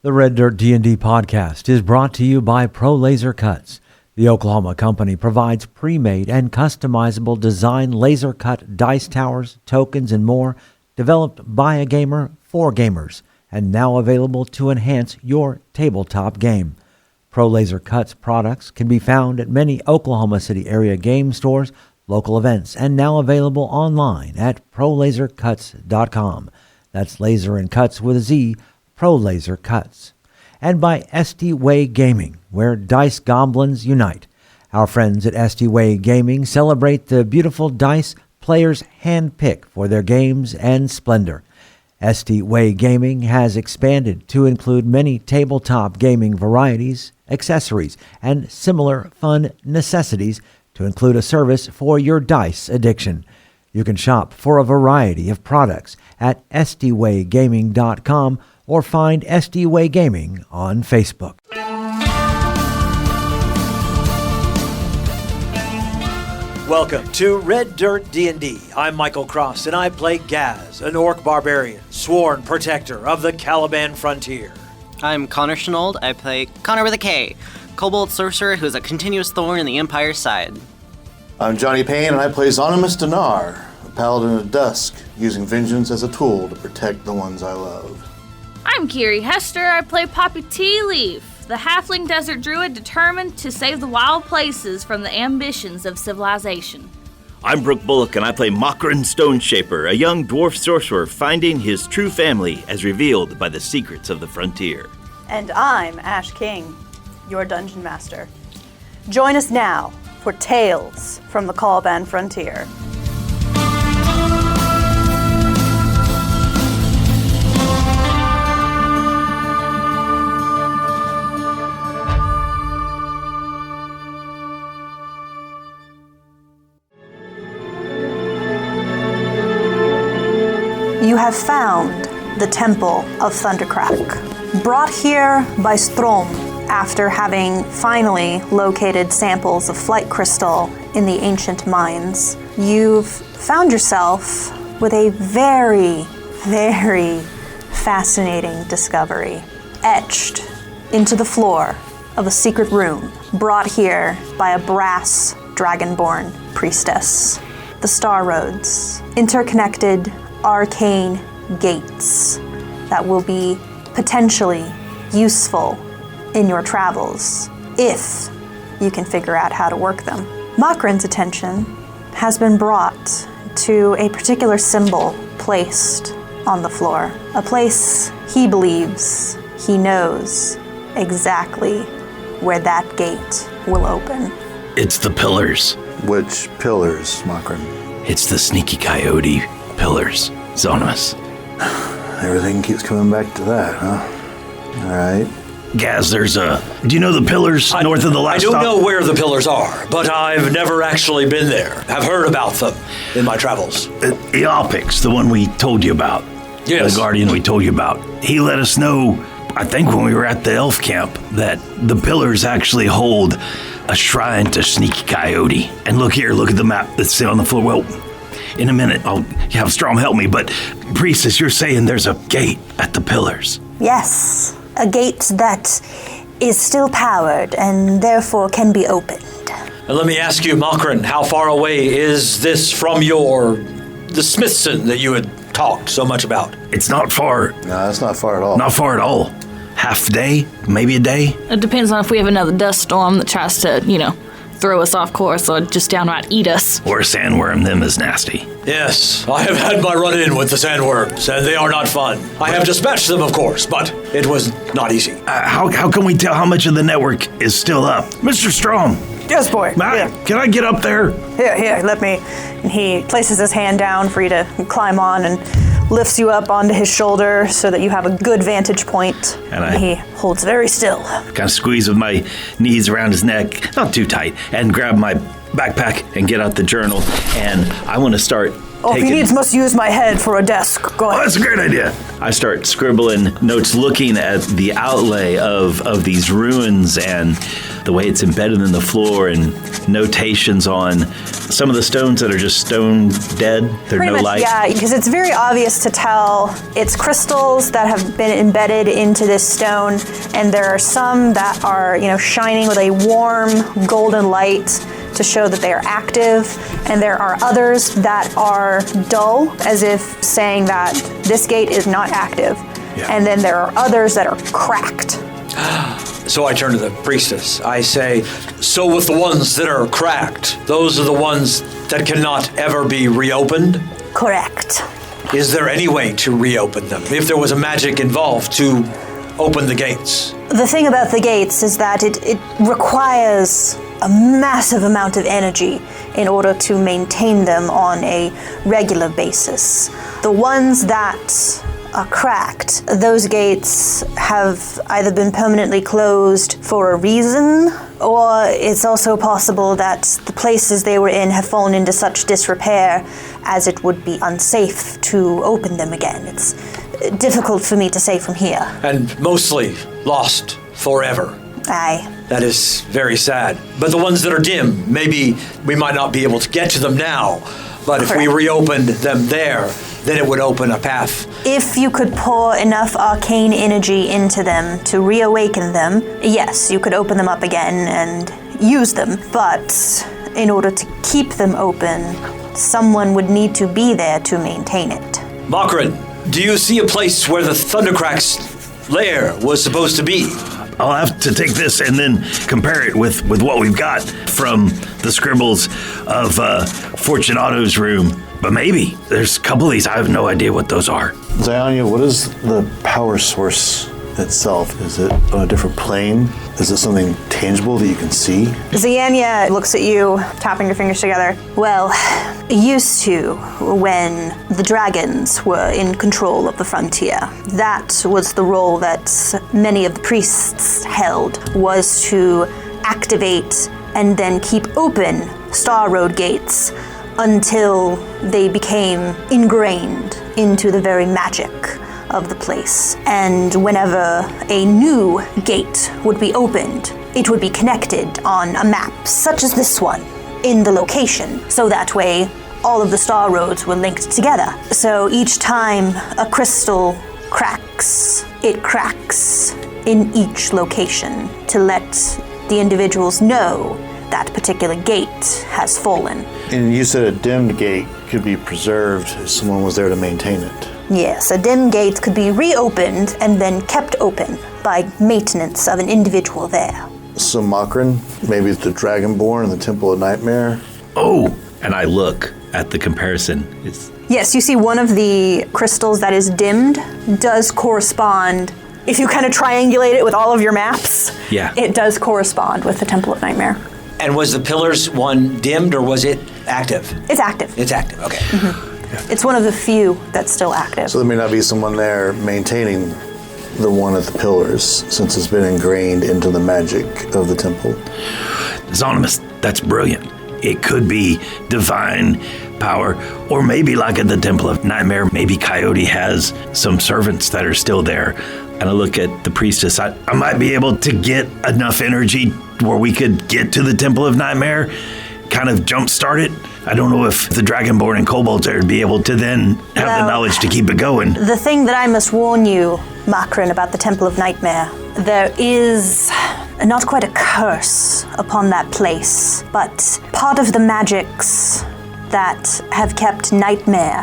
The Red Dirt D&D podcast is brought to you by Pro Laser Cuts. The Oklahoma company provides pre-made and customizable design laser cut dice towers, tokens, and more, developed by a gamer for gamers, and now available to enhance your tabletop game. Pro Laser Cuts products can be found at many Oklahoma City area game stores, local events, and now available online at prolasercuts.com. That's laser and cuts with a Z, Pro Laser Cuts. And by SD Way Gaming, where dice goblins unite. Our friends at SD Way Gaming celebrate the beautiful dice players handpick for their games and splendor. SD Way Gaming has expanded to include many tabletop gaming varieties, accessories, and similar fun necessities to include a service for your dice addiction. You can shop for a variety of products at sdwaygaming.com or find SD Way Gaming on Facebook. Welcome to Red Dirt D&D. I'm Michael Cross, and I play Gaz, an orc barbarian, sworn protector of the Caliban frontier. I'm Konnor Shenold. I play Konnor with a K, Kobold Sorcerer who's a continuous thorn in the Empire's side. I'm Johnny Payne, and I play Xonimus Dinar, a paladin of dusk, using vengeance as a tool to protect the ones I love. I'm Kiri Hester. I play Poppy Tea Leaf, the halfling desert druid determined to save the wild places from the ambitions of civilization. I'm Brooke Bullock, and I play Mokran Stoneshaper, a young dwarf sorcerer finding his true family as revealed by the secrets of the frontier. And I'm Ash King, your dungeon master. Join us now for Tales from the Caliban Frontier. You have found the Temple of Thundercrack, brought here by Strom after having finally located samples of flight crystal in the ancient mines. You've found yourself with a very, very fascinating discovery, etched into the floor of a secret room, brought here by a brass dragonborn priestess. The Star Roads, interconnected arcane gates that will be potentially useful in your travels if you can figure out how to work them. Mokran's attention has been brought to a particular symbol placed on the floor, a place he believes he knows exactly where that gate will open. It's the pillars. Which pillars, Mokran? It's the sneaky coyote pillars, Xonimus. Everything keeps coming back to that, huh? All right. Gaz, do you know the pillars north of the last stop? I don't know where the pillars are, but I've never actually been there. I've heard about them in my travels. Eopix, the one we told you about. Yes. The guardian we told you about. He let us know, I think when we were at the elf camp, that the pillars actually hold a shrine to Sneaky Coyote. And look here, look at the map that's on the floor. Well, in a minute, I'll have Strom help me, but Priestess, you're saying there's a gate at the pillars. Yes, a gate that is still powered and therefore can be opened. And let me ask you, Mokran, how far away is this from the Smithson that you had talked so much about? It's not far. No, that's not far at all. Not far at all. Half a day, maybe a day. It depends on if we have another dust storm that tries to, throw us off course or just downright eat us. Or a sandworm, them is nasty. Yes, I have had my run-in with the sandworms, and they are not fun. I have dispatched them, of course, but it was not easy. How can we tell how much of the network is still up? Mr. Strom. Yes, boy. Can I get up there? Here, let me. And he places his hand down for you to climb on and lifts you up onto his shoulder so that you have a good vantage point. And he holds very still. Kind of squeeze with my knees around his neck, not too tight, and grab my backpack and get out the journal. And I want to start Oh, if he needs, must use my head for a desk. Go ahead. Oh, that's a great idea. I start scribbling notes, looking at the outlay of these ruins and the way it's embedded in the floor, and notations on some of the stones that are just stone dead. They're Pretty no much, light. yeah, because it's very obvious to tell it's crystals that have been embedded into this stone, and there are some that are, shining with a warm golden light to show that they are active, and there are others that are dull, as if saying that this gate is not active. Yeah. And then there are others that are cracked. So I turn to the priestess. I say, so with the ones that are cracked, those are the ones that cannot ever be reopened? Correct. Is there any way to reopen them, if there was a magic involved to open the gates? The thing about the gates is that it requires a massive amount of energy in order to maintain them on a regular basis. The ones that are cracked, those gates have either been permanently closed for a reason, or it's also possible that the places they were in have fallen into such disrepair as it would be unsafe to open them again. It's difficult for me to say from here. And mostly lost forever. Aye. That is very sad. But the ones that are dim, maybe we might not be able to get to them now, but if we Correct. reopened them there, then it would open a path. If you could pour enough arcane energy into them to reawaken them, yes, you could open them up again and use them. But in order to keep them open, someone would need to be there to maintain it. Makrin, do you see a place where the Thundercrack's lair was supposed to be? I'll have to take this and then compare it with what we've got from the scribbles of Fortunato's room. But maybe. There's a couple of these, I have no idea what those are. Zionia, what is the power source itself? Is it on a different plane? Is it something tangible that you can see? Ziania looks at you, tapping your fingers together. Well, used to when the dragons were in control of the frontier. That was the role that many of the priests held, was to activate and then keep open Star Road gates until they became ingrained into the very magic of the place. And whenever a new gate would be opened, it would be connected on a map, such as this one, in the location. So that way, all of the star roads were linked together. So each time a crystal cracks, it cracks in each location to let the individuals know that particular gate has fallen. And you said a dimmed gate could be preserved if someone was there to maintain it. Yes, a dim gate could be reopened and then kept open by maintenance of an individual there. So Makrin, maybe the Dragonborn and the Temple of Nightmare. Oh, and I look at the comparison. Yes, you see one of the crystals that is dimmed does correspond. If you kind of triangulate it with all of your maps, Yeah. it does correspond with the Temple of Nightmare. And was the pillars one dimmed, or was it active? It's active. It's active, okay. It's one of the few that's still active. So there may not be someone there maintaining the one at the pillars, since it's been ingrained into the magic of the temple. Xonimus, that's brilliant. It could be divine power, or maybe like at the Temple of Nightmare, maybe Coyote has some servants that are still there. And I look at the priestess, I might be able to get enough energy where we could get to the Temple of Nightmare, kind of jumpstart it. I don't know if the Dragonborn and Kobolds are to be able to then have the knowledge to keep it going. The thing that I must warn you, Makrin, about the Temple of Nightmare, there is not quite a curse upon that place, but part of the magics that have kept Nightmare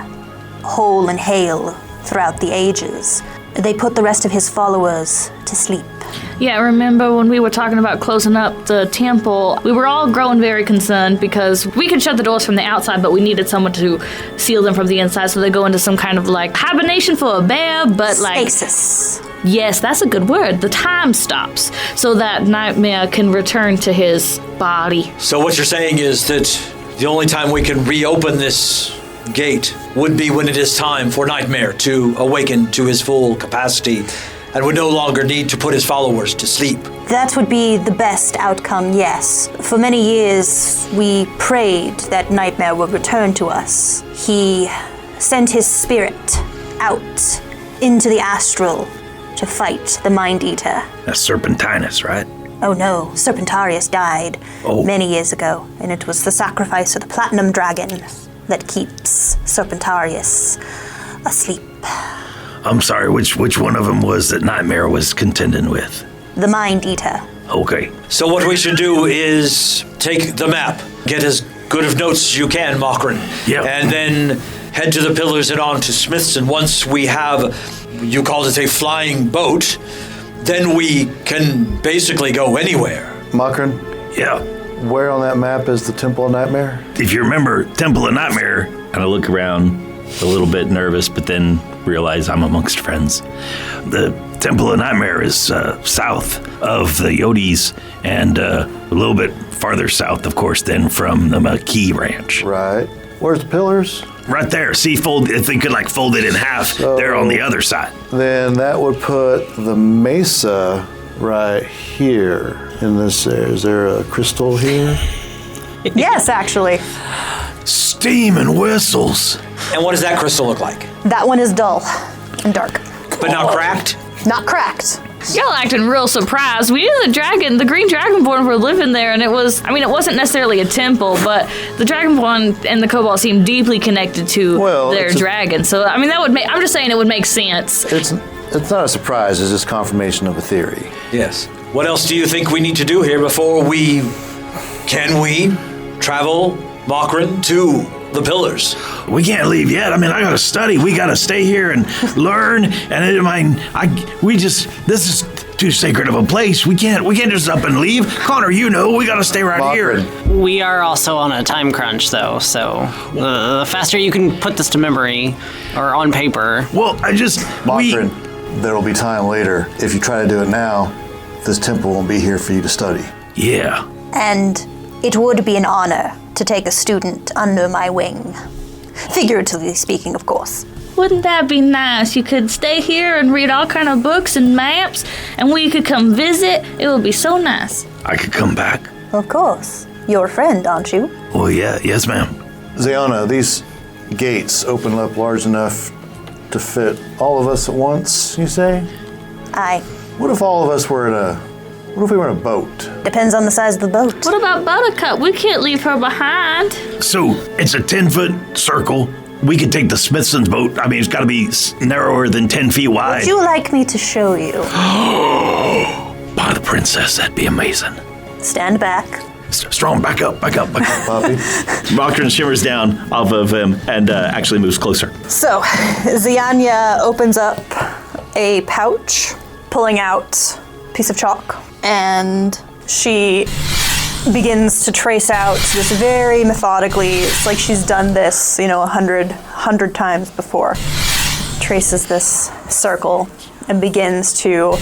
whole and hale throughout the ages, they put the rest of his followers to sleep. Yeah, remember when we were talking about closing up the temple, we were all growing very concerned because we could shut the doors from the outside, but we needed someone to seal them from the inside, so they go into some kind of like hibernation for a bear, but like... Stasis. Yes, that's a good word. The time stops so that Nightmare can return to his body. So what you're saying is that the only time we can reopen this gate would be when it is time for Nightmare to awaken to his full capacity and would no longer need to put his followers to sleep. That would be the best outcome, yes. For many years, we prayed that Nightmare would return to us. He sent his spirit out into the astral to fight the Mind Eater. That's Serpentinus, right? Oh no, Serpentarius died many years ago, and it was the sacrifice of the Platinum Dragon that keeps Serpentarius asleep. I'm sorry, which one of them was that Nightmare was contending with? The Mind Eater. Okay. So what we should do is take the map, get as good of notes as you can, Mokrin, and then head to the pillars and on to Smith's, and once we have, you called it a flying boat, then we can basically go anywhere. Mokrin? Yeah. Where on that map is the Temple of Nightmare? If you remember Temple of Nightmare, and I look around a little bit nervous, but then realize I'm amongst friends. The Temple of Nightmare is south of the Yotes and a little bit farther south, of course, than from the McKee Ranch. Right. Where's the pillars? Right there. See, if they could fold it in half, they're on the other side. Then that would put the mesa right here in this area. Is there a crystal here? Yes, actually. Steam and whistles. And what does that crystal look like? That one is dull and dark. But not cracked? Not cracked. Y'all acting real surprised. We knew the green dragonborn were living there, and it wasn't necessarily a temple, but the dragonborn and the kobold seemed deeply connected to their dragon. So, I'm just saying it would make sense. It's not a surprise, it's just confirmation of a theory. Yes. What else do you think we need to do here before we travel, Mokrin, to the pillars? We can't leave yet. I gotta study. We gotta stay here and learn. And this is too sacred of a place. We can't just up and leave. Konnor, we gotta stay right here. We are also on a time crunch, though, so the faster you can put this to memory or on paper. Well, Mokrin, there will be time later. If you try to do it now, this temple won't be here for you to study. Yeah. And it would be an honor to take a student under my wing. Figuratively speaking, of course. Wouldn't that be nice? You could stay here and read all kind of books and maps, and we could come visit. It would be so nice. I could come back. Of course. You're a friend, aren't you? Well, yeah. Yes, ma'am. Zayana, these gates open up large enough to fit all of us at once, you say? Aye. What if we were in a boat? Depends on the size of the boat. What about Buttercup? We can't leave her behind. So, it's a 10-foot circle. We could take the Smithson's boat. It's got to be narrower than 10 feet wide. Would you like me to show you? By the princess, that'd be amazing. Stand back. Strong, back up. Poppy? Mokrin shimmers down off of him and actually moves closer. So, Zianya opens up a pouch, pulling out a piece of chalk, and she begins to trace out this very methodically. It's like she's done this, 100 times before. Traces this circle and begins to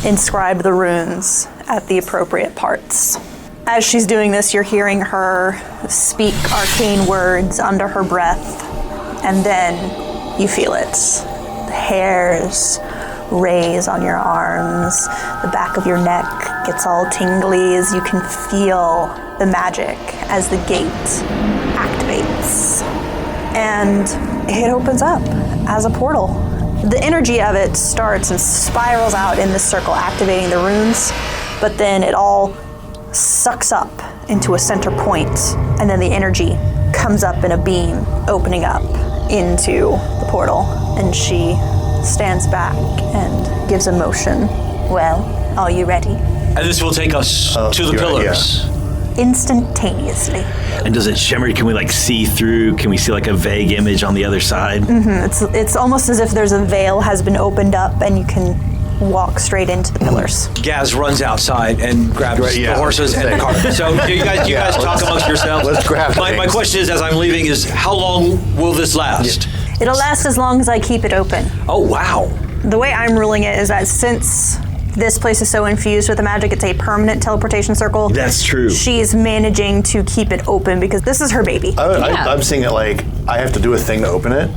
inscribe the runes at the appropriate parts. As she's doing this, you're hearing her speak arcane words under her breath, and then you feel it. The hairs raise on your arms, the back of your neck gets all tingly as you can feel the magic as the gate activates. And it opens up as a portal. The energy of it starts and spirals out in this circle, activating the runes, but then it all sucks up into a center point, and then the energy comes up in a beam, opening up into the portal, and she stands back and gives a motion. Well, are you ready? And this will take us to the pillars. Yeah. Instantaneously. And does it shimmer? Can we see through? Can we see a vague image on the other side? Mm-hmm. It's almost as if there's a veil has been opened up and you can walk straight into the pillars. Gaz runs outside and grabs the horses and the cart. So you guys talk amongst yourselves. Let's grab my question is, as I'm leaving, is how long will this last? It'll last as long as I keep it open. Oh, wow. The way I'm ruling it is that since this place is so infused with the magic, it's a permanent teleportation circle. That's true. She's managing to keep it open because this is her baby. I'm seeing it like I have to do a thing to open it,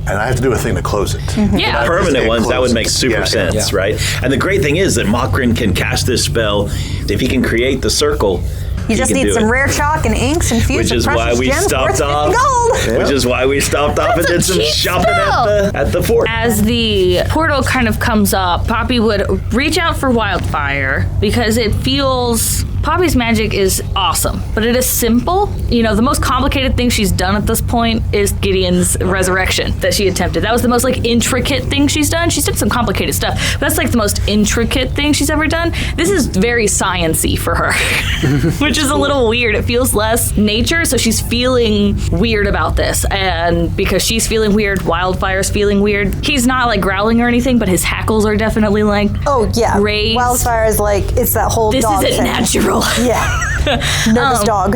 And I have to do a thing to close it. Yeah. Permanent ones, that would closed. make super Yeah. sense, Yeah. right? And the great thing is that Mokrin can cast this spell. If he can create the circle, You just he can need do some it. rare chalk and inks infused Which with is why precious we gems stopped worth 50 off. gold. Which is why we stopped off and That's a did some cheap shopping spell. at the fort. As the portal kind of comes up, Poppy would reach out for Wildfire because it feels... Poppy's magic is awesome, but it is simple. You know, the most complicated thing she's done at this point is Gideon's resurrection that she attempted. That was the most, like, intricate thing she's done. She's done some complicated stuff, but that's, like, the most intricate thing she's ever done. This is very science-y for her, which is a little weird. It feels less nature, so she's feeling weird about this. And because she's feeling weird, Wildfire's feeling weird. He's not, like, growling or anything, but his hackles are definitely, like, Oh, yeah. raised. Wildfire is like, it's that whole This dog isn't thing. natural. Yeah. Nervous dog.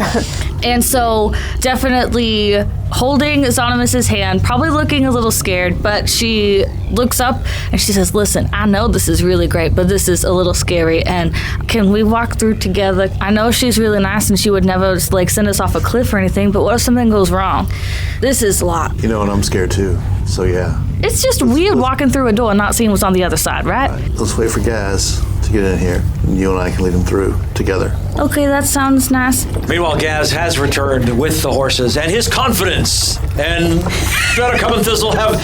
And so, definitely holding Xonimus's hand, probably looking a little scared, but she looks up and she says, "Listen, I know this is really great, but this is a little scary, and can we walk through together? I know she's really nice and she would never, like, send us off a cliff or anything, but what if something goes wrong? This is a lot." You know, and I'm scared too. So yeah. It's just weird walking through a door and not seeing what's on the other side, right? Let's wait for Gaz to get in here. And you and I can lead him through together. Okay, that sounds nice. Meanwhile, Gaz has returned with the horses and his confidence, and Buttercup and Thistle have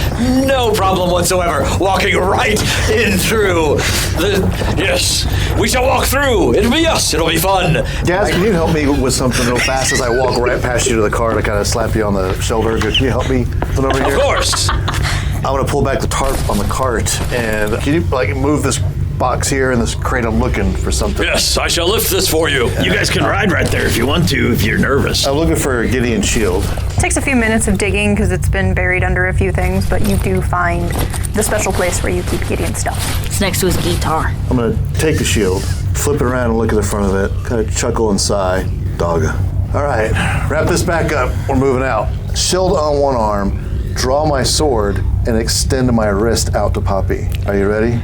no problem whatsoever walking right in through the... Yes, we shall walk through. It'll be us. It'll be fun. Gaz, can you help me with something real fast as I walk right past you to the car to kind of slap you on the shoulder? Can you help me put over here? Of course. I'm gonna pull back the tarp on the cart, and can you like move this box here in this crate? I'm looking for something. Yes, I shall lift this for you. You guys can ride right there if you want to, if you're nervous. I'm looking for Gideon's shield. Takes a few minutes of digging because it's been buried under a few things, but you do find the special place where you keep Gideon's stuff. It's next to his guitar. I'm gonna take the shield, flip it around and look at the front of it, kind of chuckle and sigh. Dogga. All right, wrap this back up. We're moving out. Shield on one arm, draw my sword, and extend my wrist out to Poppy. Are you ready?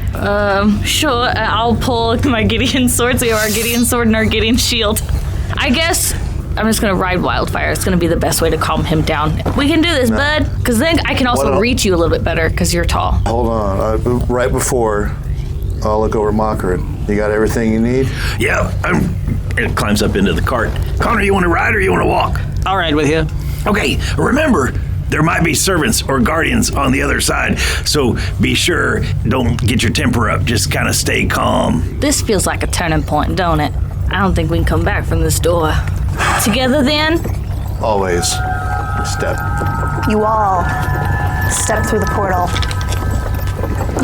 Sure, I'll pull my Gideon sword, so you have our Gideon sword and our Gideon shield. I guess I'm just gonna ride Wildfire. It's gonna be the best way to calm him down. We can do this, bud, because then I can also What reach you a little bit better, because you're tall. Hold on. Right before, I'll look over Mokrin. You got everything you need? Yeah, it climbs up into the cart. Konnor, you want to ride or you want to walk? I'll ride with you. Okay, remember, there might be servants or guardians on the other side, so be sure, don't get your temper up, just kind of stay calm. This feels like a turning point, don't it? I don't think we can come back from this door. Together then? Always. Step. You all step through the portal.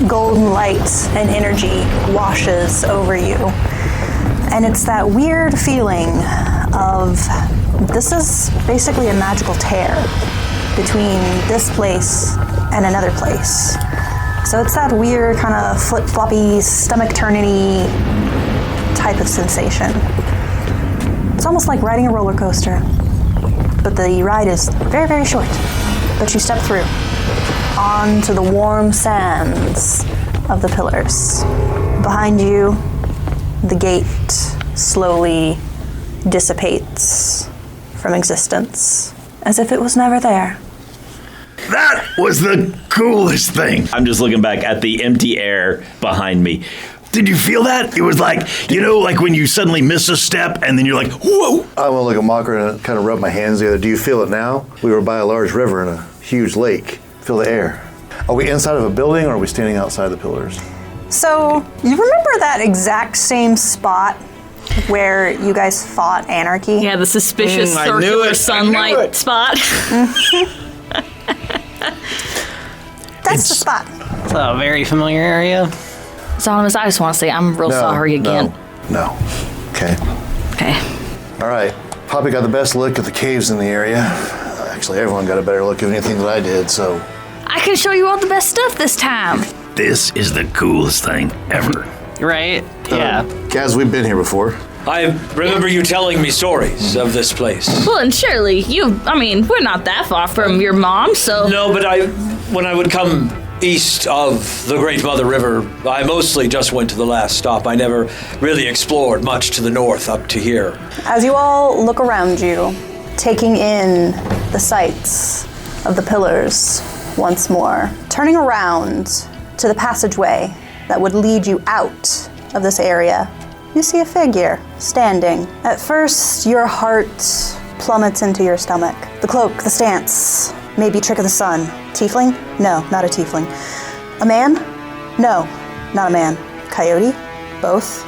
Golden light and energy washes over you. And it's that weird feeling of this is basically a magical tear between this place and another place. So it's that weird kind of flip-floppy, stomach-turny type of sensation. It's almost like riding a roller coaster, but the ride is very, very short. But you step through onto the warm sands of the pillars. Behind you, the gate slowly dissipates from existence, as if it was never there. That was the coolest thing. I'm just looking back at the empty air behind me. Did you feel that? It was like, you know, like when you suddenly miss a step and then you're like, whoa. I want to look at Mokrin and kind of rub my hands together. Do you feel it now? We were by a large river and a huge lake. Feel the air. Are we inside of a building or are we standing outside the pillars? So, you remember that exact same spot where you guys fought Anarchy? Yeah, the suspicious I knew circular it. sunlight spot. That's the spot. It's a very familiar area. Xonimus, I just want to say I'm real sorry again. No. Okay. Okay. All right. Poppy got the best look at the caves in the area. Actually, everyone got a better look at anything that I did, so... I can show you all the best stuff this time. This is the coolest thing ever. Right? Yeah. Gaz, we've been here before. I remember you telling me stories of this place. Well, and surely we're not that far from your mom, so... No, but when I would come east of the Great Mother River, I mostly just went to the last stop. I never really explored much to the north up to here. As you all look around you, taking in the sights of the pillars once more. Turning around to the passageway that would lead you out of this area, you see a figure standing. At first, your heart plummets into your stomach. The cloak, the stance, maybe trick of the sun. Tiefling? No, not a tiefling. A man? No, not a man. Coyote? Both.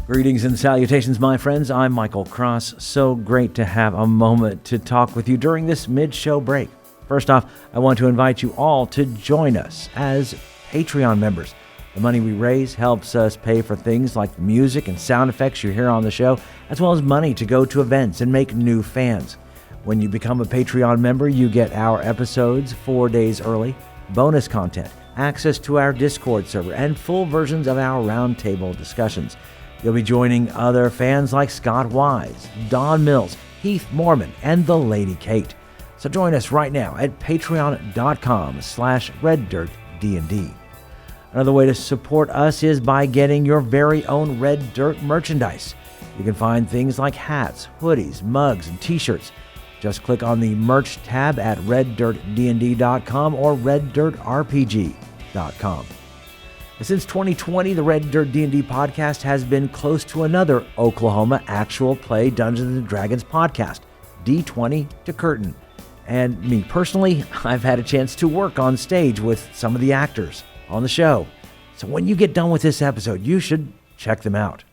Greetings and salutations, my friends. I'm Michael Cross. So great to have a moment to talk with you during this mid-show break. First off, I want to invite you all to join us as Patreon members. The money we raise helps us pay for things like the music and sound effects you hear on the show, as well as money to go to events and make new fans. When you become a Patreon member, you get our episodes 4 days early, bonus content, access to our Discord server, and full versions of our roundtable discussions. You'll be joining other fans like Scott Wise, Don Mills, Heath Mormon, and the Lady Kate. So join us right now at patreon.com/reddirtdnd. Another way to support us is by getting your very own Red Dirt merchandise. You can find things like hats, hoodies, mugs, and t-shirts. Just click on the merch tab at reddirtdnd.com or reddirtrpg.com. Since 2020, the Red Dirt D&D podcast has been close to another Oklahoma actual play Dungeons & Dragons podcast, D20 to Curtain. And me personally, I've had a chance to work on stage with some of the actors on the show. So when you get done with this episode, you should check them out.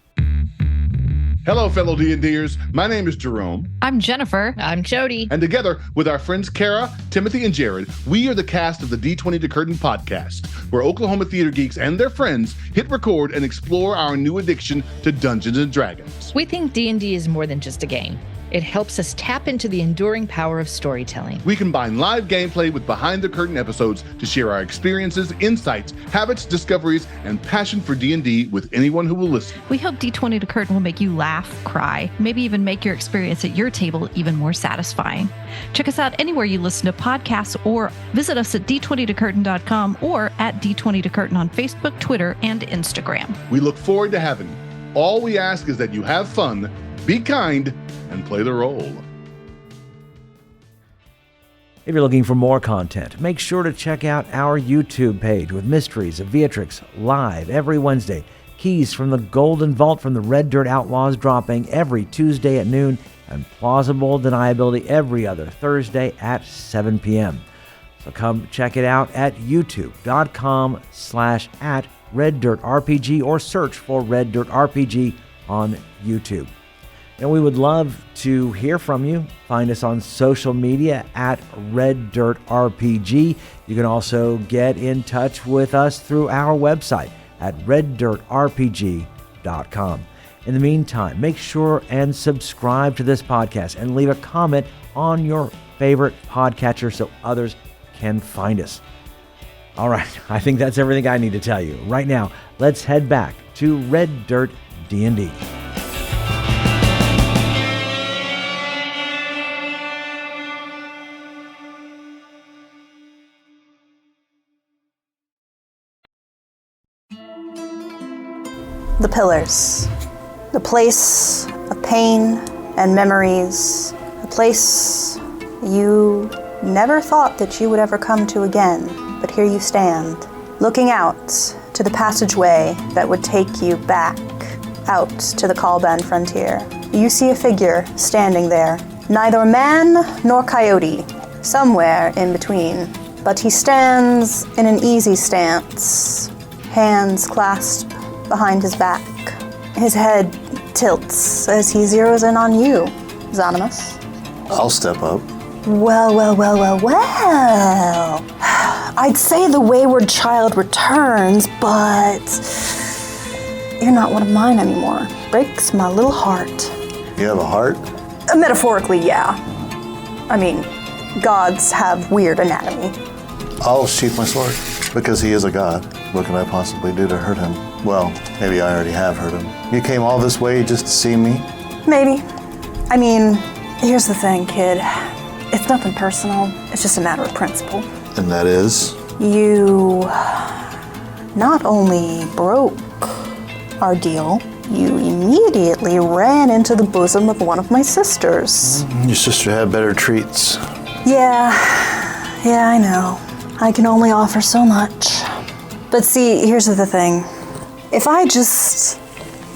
Hello, fellow D&Ders. My name is Jerome. I'm Jennifer. I'm Jody. And together with our friends Kara, Timothy, and Jared, we are the cast of the D20 to Curtain podcast, where Oklahoma theater geeks and their friends hit record and explore our new addiction to Dungeons & Dragons. We think D&D is more than just a game. It helps us tap into the enduring power of storytelling. We combine live gameplay with behind-the-curtain episodes to share our experiences, insights, habits, discoveries, and passion for D&D with anyone who will listen. We hope D20 to Curtain will make you laugh, cry, maybe even make your experience at your table even more satisfying. Check us out anywhere you listen to podcasts or visit us at d20tocurtain.com or at D20 to Curtain on Facebook, Twitter, and Instagram. We look forward to having you. All we ask is that you have fun, be kind, and play the role. If you're looking for more content, make sure to check out our YouTube page with Mysteries of Beatrix live every Wednesday. Keys from the Golden Vault from the Red Dirt Outlaws dropping every Tuesday at noon, and Plausible Deniability every other Thursday at 7 p.m. So come check it out at youtube.com/@RedDirtRPG or search for Red Dirt RPG on YouTube. And we would love to hear from you. Find us on social media at Red Dirt RPG. You can also get in touch with us through our website at reddirtrpg.com. In the meantime, make sure and subscribe to this podcast and leave a comment on your favorite podcatcher so others can find us. All right, I think that's everything I need to tell you. Right now, let's head back to Red Dirt D&D. The Pillars. The place of pain and memories. A place you never thought that you would ever come to again, but here you stand, looking out to the passageway that would take you back out to the Kalban frontier. You see a figure standing there, neither a man nor coyote, somewhere in between, but he stands in an easy stance, hands clasped behind his back. His head tilts as he zeroes in on you, Xonimus. I'll step up. Well. I'd say the wayward child returns, but you're not one of mine anymore. Breaks my little heart. You have a heart? Metaphorically, yeah. I mean, gods have weird anatomy. I'll sheath my sword, because he is a god. What can I possibly do to hurt him? Well, maybe I already have hurt him. You came all this way just to see me? Maybe. I mean, here's the thing, kid. It's nothing personal. It's just a matter of principle. And that is? You not only broke our deal, you immediately ran into the bosom of one of my sisters. Your sister had better treats. Yeah, I know. I can only offer so much. But see, here's the thing. If I just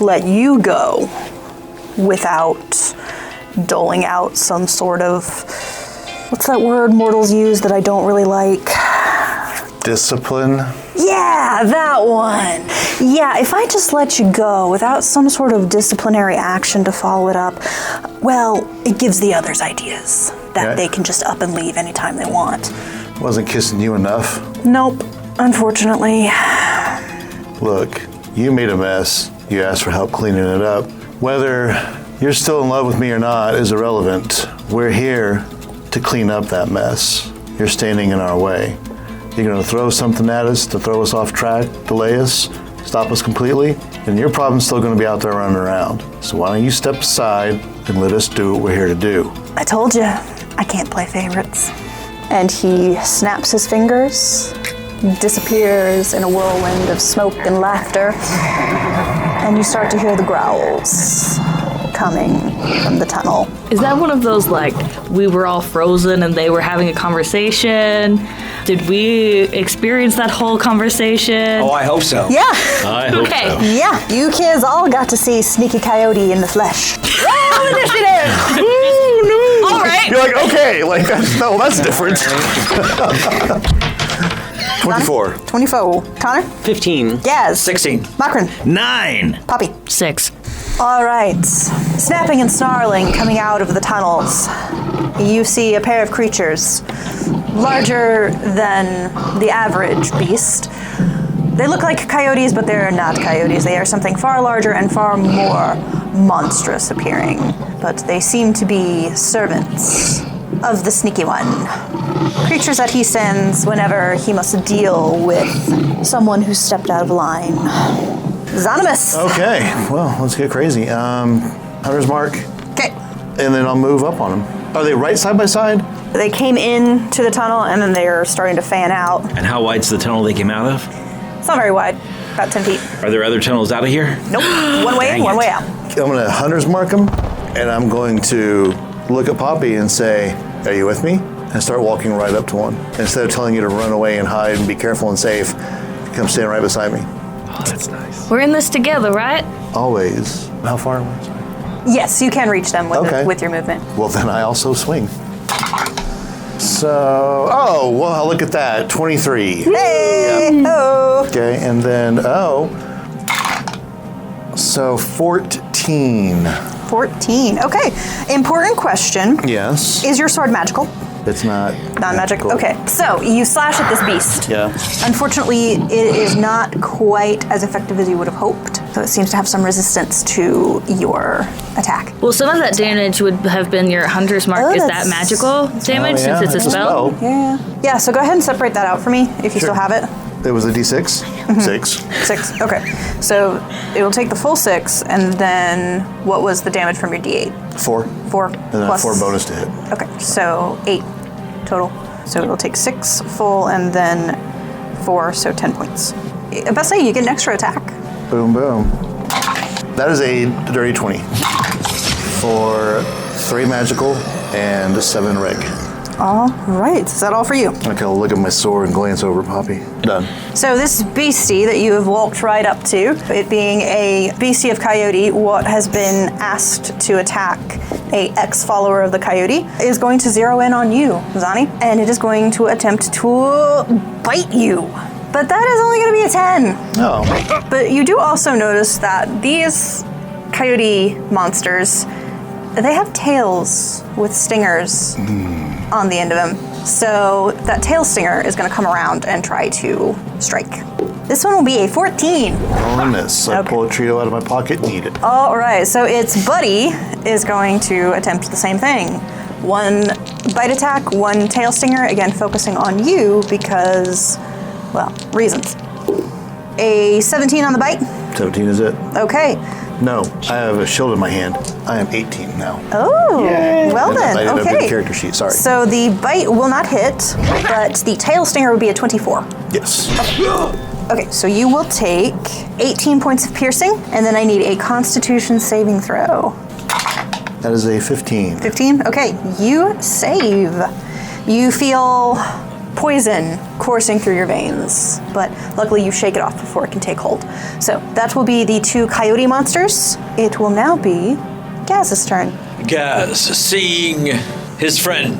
let you go without doling out some sort of, what's that word mortals use that I don't really like? Discipline? Yeah, that one. Yeah, if I just let you go without some sort of disciplinary action to follow it up, well, it gives the others ideas that they can just up and leave anytime they want. Wasn't kissing you enough? Nope, unfortunately. Look, you made a mess. You asked for help cleaning it up. Whether you're still in love with me or not is irrelevant. We're here to clean up that mess. You're standing in our way. You're going to throw something at us to throw us off track, delay us, stop us completely, and your problem's still going to be out there running around. So why don't you step aside and let us do what we're here to do? I told you, I can't play favorites. And he snaps his fingers, disappears in a whirlwind of smoke and laughter, and you start to hear the growls coming from the tunnel. Is that one of those, like, we were all frozen and they were having a conversation? Did we experience that whole conversation? Oh, I hope so. Yeah. I hope so. Yeah, you kids all got to see Sneaky Coyote in the flesh. Roll initiative! Ooh, no. All right. You're like, okay, like, that's different. 24. 24. Konnor? 15. Yes. 16. Makrin? 9. Poppy? 6. All right. Snapping and snarling coming out of the tunnels. You see a pair of creatures, larger than the average beast. They look like coyotes, but they're not coyotes. They are something far larger and far more monstrous appearing. But they seem to be servants of the Sneaky One. Creatures that he sends whenever he must deal with someone who stepped out of line. Xonimus. Okay, well, let's get crazy. Hunter's Mark. Okay. And then I'll move up on them. Are they right side by side? They came in to the tunnel and then they're starting to fan out. And how wide's the tunnel they came out of? It's not very wide, about 10 feet. Are there other tunnels out of here? Nope, one way in, one way out. I'm going to Hunter's Mark them, and I'm going to look at Poppy and say, are you with me? And start walking right up to one. Instead of telling you to run away and hide and be careful and safe, come stand right beside me. Oh, that's nice. We're in this together, right? Always. How far away? Sorry. Yes, you can reach them with your movement. Well, then I also swing. So, oh, well, look at that. 23. Hey! Yep. Oh! Okay, and then, so 14. 14. Okay. Important question. Yes. Is your sword magical? It's not. Non-magic. Okay. So you slash at this beast. Yeah. Unfortunately, it is not quite as effective as you would have hoped. So it seems to have some resistance to your attack. Well, some of that damage would have been your Hunter's Mark. Is that magical damage yeah, since it's a spell? Yeah. Yeah, so go ahead and separate that out for me if you still have it. It was a D6? Mm-hmm. 6. Okay. So it will take the full 6, and then what was the damage from your D8? 4. 4. And then a 4 bonus to hit. Okay, so 8 total. So it'll take 6 full and then 4, so 10 points. I best say you get an extra attack. Boom, boom. That is a dirty 20 for 3 magical and 7 reg. All right, is that all for you? Okay, I'll look at my sword and glance over at Poppy. Done. So this beastie that you have walked right up to, it being a beastie of Coyote, what has been asked to attack a ex-follower of the Coyote, is going to zero in on you, Zani, and it is going to attempt to bite you. But that is only going to be a 10. Oh. But you do also notice that these Coyote monsters, they have tails with stingers on the end of them. So that tail stinger is going to come around and try to strike. This one will be a 14. On this. I pull a trio out of my pocket and eat it. All right, so its buddy is going to attempt the same thing. 1 bite attack, 1 tail stinger, again focusing on you because, well, reasons. A 17 on the bite? 17 is it. Okay. No, I have a shield in my hand. I am 18 now. Oh, well then, I didn't have a okay. good character sheet, sorry. So the bite will not hit, but the tail stinger would be a 24. Yes. Okay, so you will take 18 points of piercing, and then I need a Constitution saving throw. That is a 15. 15? Okay, you save. You feel poison coursing through your veins, but luckily you shake it off before it can take hold. So that will be the 2 coyote monsters. It will now be Gaz's turn. Gaz, seeing his friend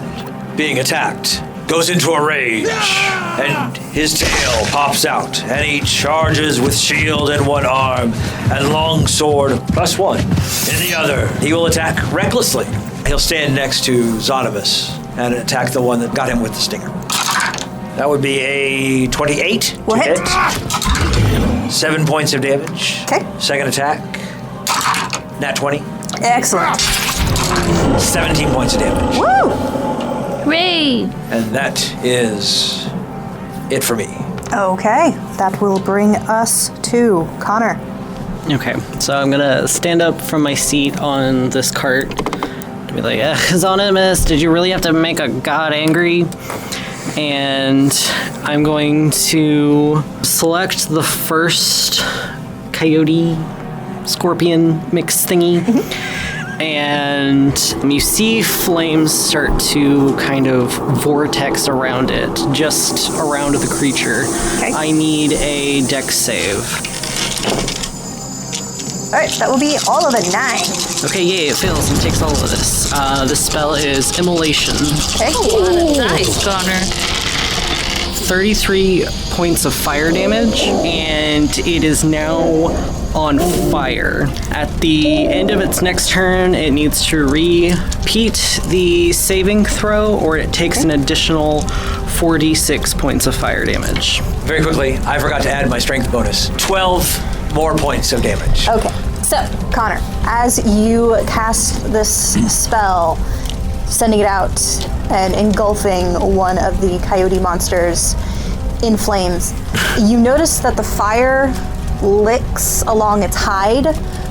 being attacked, goes into a rage, and his tail pops out, and he charges with shield in one arm and long sword +1 in the other. He will attack recklessly. He'll stand next to Xonimus and attack the one that got him with the stinger. That would be a 28 Will to hit. 7 points of damage. Okay. Second attack, nat 20. Excellent. 17 points of damage. Woo! Hooray! And that is it for me. Okay, that will bring us to Konnor. Okay, so I'm gonna stand up from my seat on this cart to be like, Xonimus, did you really have to make a god angry? And I'm going to select the first coyote scorpion mix thingy. And you see flames start to kind of vortex around it, just around the creature. Okay. I need a dex save. All right, that will be all of a 9. Okay, yay, it fails and takes all of this. This spell is Immolation. Okay. Nice, Konnor. 33 points of fire damage, and it is now on fire. At the end of its next turn, it needs to repeat the saving throw, or it takes an additional 4d6 points of fire damage. Very quickly, I forgot to add my strength bonus. 12 more points of damage. Okay, so Konnor, as you cast this spell, sending it out and engulfing one of the coyote monsters in flames, you notice that the fire licks along its hide,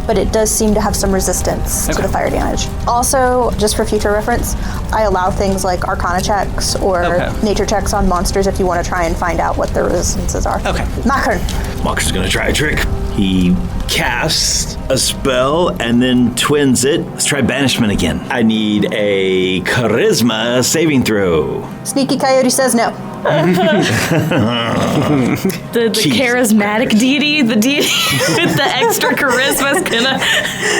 but it does seem to have some resistance to the fire damage. Also, just for future reference, I allow things like Arcana checks or nature checks on monsters if you want to try and find out what their resistances are. Okay. Makern. Moxer's gonna try a trick. He casts a spell and then twins it. Let's try banishment again. I need a charisma saving throw. Sneaky Coyote says no. The charismatic deity, the deity with the extra charisma is gonna...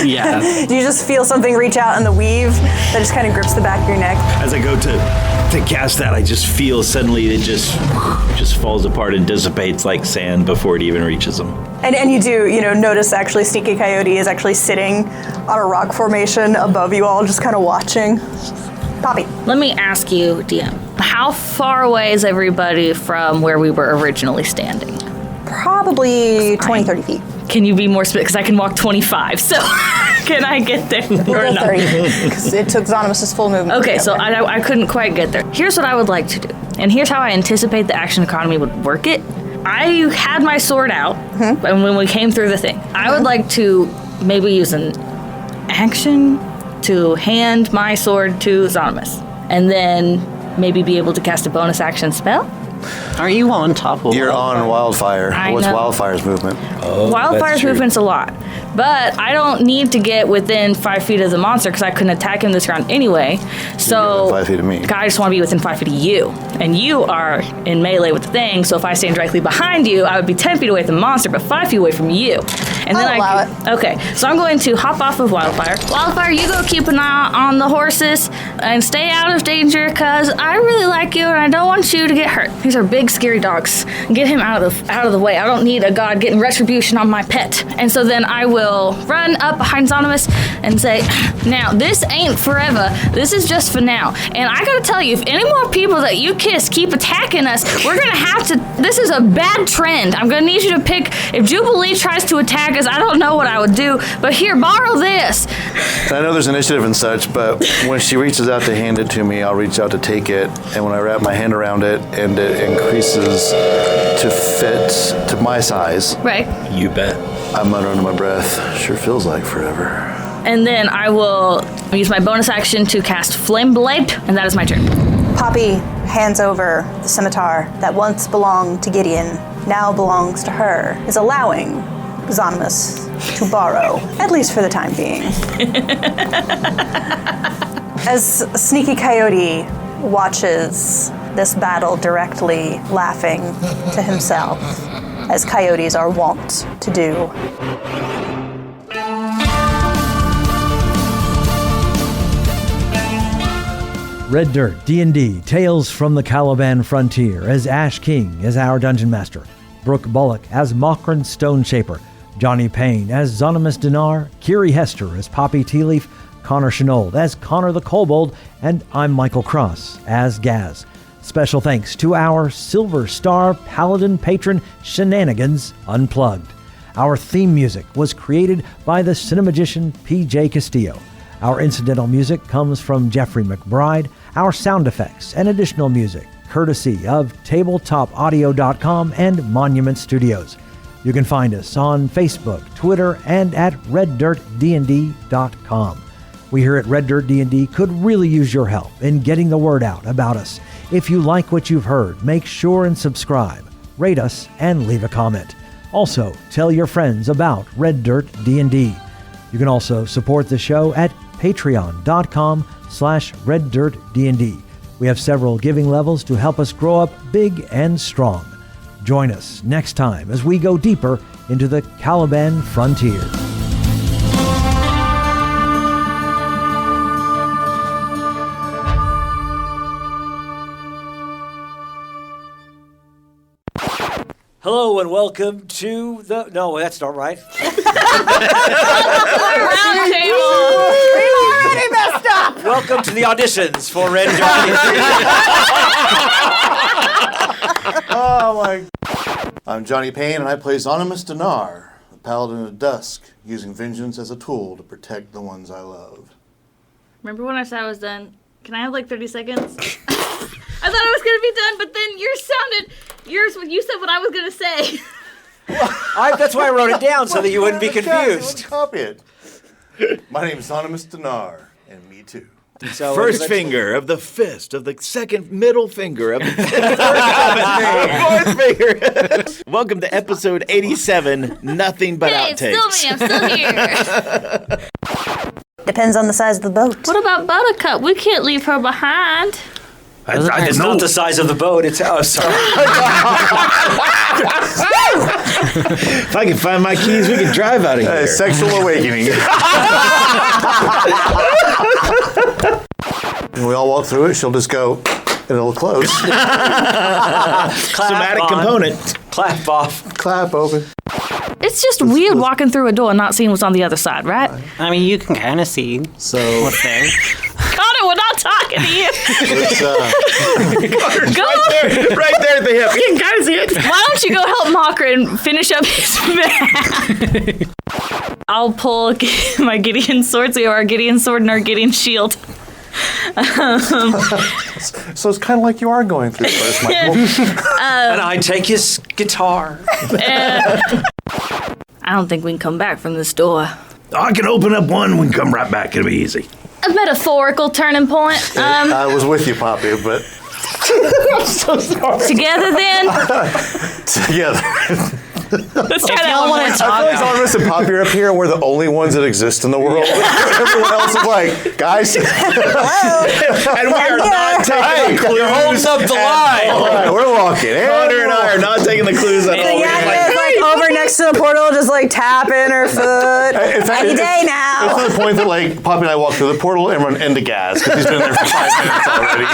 Yeah. You just feel something reach out in the weave that just kind of grips the back of your neck. As I go to cast that, I just feel suddenly it just falls apart and dissipates like sand before it even reaches them. And you do, notice actually Sneaky Coyote is actually sitting on a rock formation above you all, just kind of watching. Poppy. Let me ask you, DM, how far away is everybody from where we were originally standing? Probably 20, 30 feet. Can you be more specific? Because I can walk 25, so can I get there? We'll go 30, because it took Xonimus' full movement. Okay, so I couldn't quite get there. Here's what I would like to do, and here's how I anticipate the action economy would work it. I had my sword out, and when we came through the thing, I would like to maybe use an action to hand my sword to Xonimus, and then maybe be able to cast a bonus action spell. Are you on top of You're on Wildfire. I What's know. Wildfire's movement? Wildfire's movement's a lot, but I don't need to get within 5 feet of the monster because I couldn't attack him this round anyway. So you're 5 feet of me. I just want to be within 5 feet of you, and you are in melee with the thing. So if I stand directly behind you, I would be 10 feet away from the monster, but 5 feet away from you. And then I'll allow it. Okay, so I'm going to hop off of Wildfire. Wildfire, you go keep an eye on the horses and stay out of danger, cause I really like you and I don't want you to get hurt. These are big, scary dogs. Get him out of the way. I don't need a god getting retribution on my pet. And so then I will run up behind Xonimus and say, now this ain't forever. This is just for now. And I gotta tell you, if any more people that you kiss keep attacking us, we're gonna have to. This is a bad trend. I'm gonna need you to pick. If Jubilee tries to attack us, I don't know what I would do, but here, borrow this. I know there's initiative and such, but when she reaches out to hand it to me, I'll reach out to take it, and when I wrap my hand around it, and it increases to fit to my size. Right. You bet. I mutter under my breath, sure feels like forever. And then I will use my bonus action to cast Flame Blade, and that is my turn. Poppy hands over the scimitar that once belonged to Gideon now belongs to her, is allowing Xonimus to borrow, at least for the time being. As Sneaky Coyote watches this battle directly, laughing to himself, as coyotes are wont to do. Red Dirt D&D Tales from the Caliban Frontier as Ash King as our Dungeon Master, Brooke Bullock as Mokran Stoneshaper, Johnny Payne as Xonimus Dinar, Kiri Hester as Poppy Tealeaf, Connor Shenold as Konnor the Kobold, and I'm Michael Cross as Gaz. Special thanks to our Silver Star Paladin patron Shenanigans Unplugged. Our theme music was created by the cinemagician P.J. Castillo. Our incidental music comes from Jeffrey McBride. Our sound effects and additional music courtesy of tabletopaudio.com and Monument Studios. You can find us on Facebook, Twitter, and at reddirtdnd.com. We here at Red Dirt D&D could really use your help in getting the word out about us. If you like what you've heard, make sure and subscribe, rate us, and leave a comment. Also, tell your friends about Red Dirt D&D. You can also support the show at patreon.com/reddirtdnd. We have several giving levels to help us grow up big and strong. Join us next time as we go deeper into the Caliban Frontier. Hello and welcome to the... No, that's not right. Round table. We've already messed up! Welcome to the auditions for Red Dirt. Oh my. I'm Johnny Payne, and I play Xonimus Dinar, the Paladin of Dusk, using vengeance as a tool to protect the ones I love. Remember when I said I was done? Can I have like 30 seconds? I thought I was going to be done, but then you said what I was going to say. That's why I wrote it down, so that you wouldn't be confused. Copy it. My name's Xonimus Dinar, and me too. So First finger of the fist of the second middle finger of the fourth finger. Welcome to episode 87, Nothing But Hey, Outtakes. it's still me. I'm still here. Depends on the size of the boat. What about Buttercup? We can't leave her behind. I It's didn't know. not the size of the boat. It's... Oh, sorry. If I can find my keys, we can drive out of here. Sexual awakening. When we all walk through it, she'll just go, and it'll close. Somatic component. Clap off. Clap open. It's just weird walking through a door and not seeing what's on the other side, right? I mean, you can kind of see So what's there. Connor, we're not talking to you. it's, Go. Right there at the hip. You can kind of see it. Why don't you go help Mokran finish up his map? I'll pull my Gideon sword, so we have our Gideon sword and our Gideon shield. so it's kind of like you are going through first, Michael. And I take his guitar. I don't think we can come back from this door. I can open up one. We can come right back. It'll be easy. A metaphorical turning point. I was with you, Poppy, but I'm so sorry. Together then. together. Let's try that one more I time. feel like Xonimus and Poppy are up here, and we're the only ones that exist in the world. Everyone else is like, guys. And we are not taking the clues. You're holding up the line. All right, we're walking. Connor and I are not taking the clues at all. Yeah, like over next to the portal, just like tapping her foot. In fact, Any day It's now. to the point that like Poppy and I walk through the portal and run into Gaz because he's been there for 5 minutes already.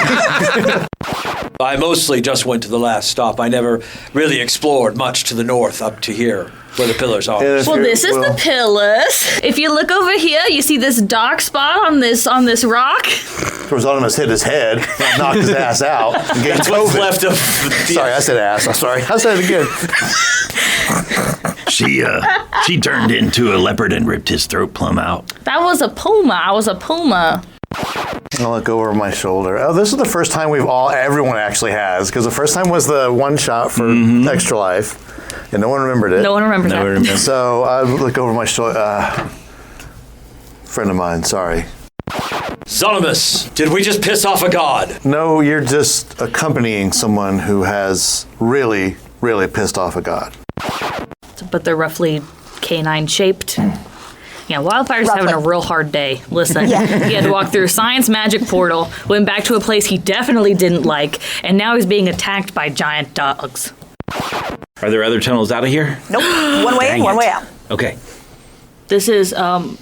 I mostly just went to the last stop. I never really explored much to the north up to here, where the pillars are. Well, this is the pillars. If you look over here, you see this dark spot on this rock. Xonimus hit his head, knocked his ass out, and gained That's what's COVID. left of... Sorry, I said ass. I'm sorry. I said it again. She turned into a leopard and ripped his throat plumb out. That was a puma. I was a puma. I'll look over my shoulder. Oh, this is the first time everyone actually has, because the first time was the one shot for Extra Life, and no one remembered it. No one remembers that. So I look over my shoulder. Friend of mine, sorry. Xonimus, did we just piss off a god? No, you're just accompanying someone who has really really pissed off a god. But they're roughly canine shaped. Yeah, Wildfire's having a real hard day. Listen, he had to walk through a science magic portal, went back to a place he definitely didn't like, and now he's being attacked by giant dogs. Are there other tunnels out of here? Nope. One way in, one way out. Okay. This is,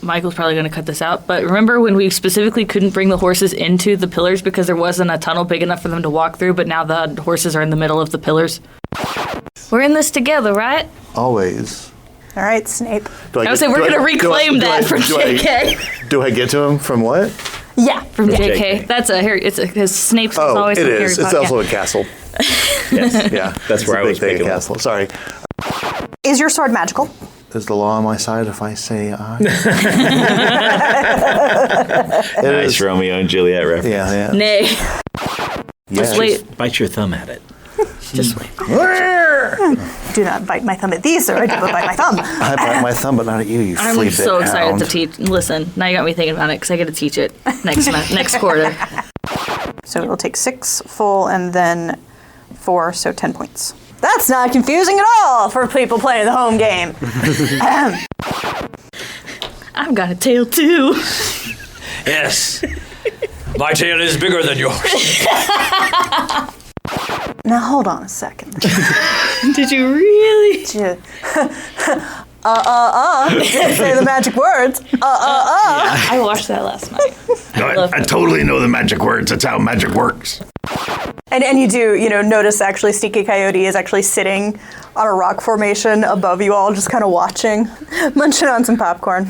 Michael's probably going to cut this out, but remember when we specifically couldn't bring the horses into the pillars because there wasn't a tunnel big enough for them to walk through, but now the horses are in the middle of the pillars? We're in this together, right? Always. All right, Snape. I was saying we're going to reclaim that from JK. Do I get to him from what? Yeah. From JK. That's because Snape's always it from is. Harry It's Potter. also a castle. Yes. Yeah. That's where I was thinking picking a up. castle. Sorry. Is your sword magical? Is the law on my side if I say I? Nice Romeo and Juliet reference. Yeah. Nay. Yes. Just wait. Bite your thumb at it. Just wait. Do not bite my thumb at thee, sir. I do not bite my thumb. I bite my thumb, but not at you, you I'm flea so bit excited hound. to teach. Listen, now you got me thinking about it because I get to teach it next quarter. So it'll take 6 full and then 4, so 10 points. That's not confusing at all for people playing the home game. I've got a tail too. Yes. My tail is bigger than yours. Now hold on a second. Did you really? Didn't say the magic words. I watched that last night. No, I totally know the magic words. That's how magic works. And you do, notice actually Sneaky Coyote is actually sitting on a rock formation above you all, just kind of watching, munching on some popcorn.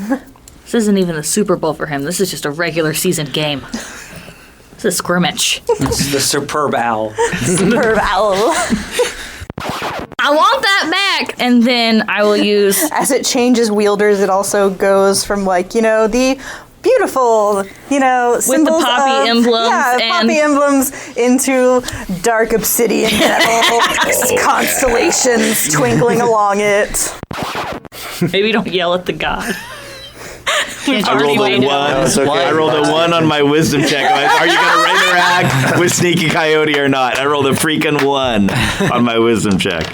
This isn't even the Super Bowl for him. This is just a regular season game. It's a scrimmage. It's the superb owl. Superb owl. I want that back! And then I will use... As it changes wielders, it also goes from the beautiful, with symbols the poppy of, emblems poppy emblems into dark obsidian metal, constellations twinkling along it. Maybe don't yell at the god. I rolled a 1. I rolled a 1 on my wisdom check. Are you going to interact with Sneaky Coyote or not? I rolled a freaking 1 on my wisdom check.